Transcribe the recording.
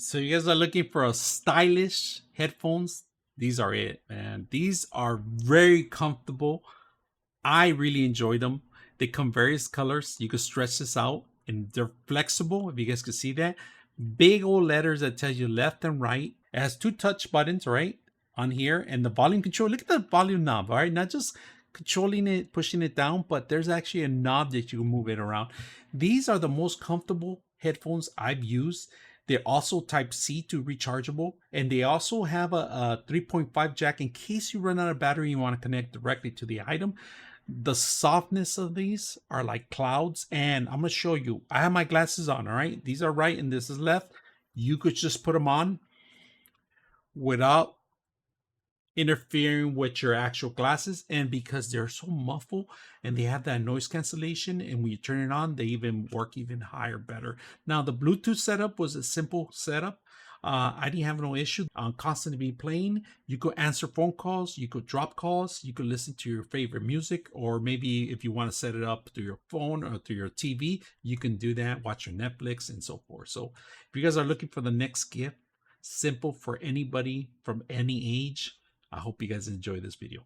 So you guys are looking for a stylish headphones? These are it, man. These are very comfortable. I really enjoy them. They come various colors. You can stretch this out and they're flexible. If you guys can see that. Big old letters that tell you left and right. It has two touch buttons, right? On here. And the volume control. Look at the volume knob, all right? Not just controlling it, pushing it down, but there's actually a knob that you can move it around. These are the most comfortable headphones I've used. They're also type C to rechargeable, and they also have a 3.5 jack in case you run out of battery and you want to connect directly to the item. The softness of these are like clouds, and I'm gonna show you. I have my glasses on, all right? These are right and this is left. You could just put them on without interfering with your actual glasses, and because they're so muffled and they have that noise cancellation, and when you turn it on they even work even higher, better. Now the Bluetooth setup was a simple setup. I didn't have no issue on constantly be playing. You could answer phone calls, you could drop calls, you could listen to your favorite music, or maybe if you want to set it up to your phone or to your TV, you can do that, watch your Netflix and so forth. So if you guys are looking for the next gift, simple for anybody from any age, I hope you guys enjoy this video.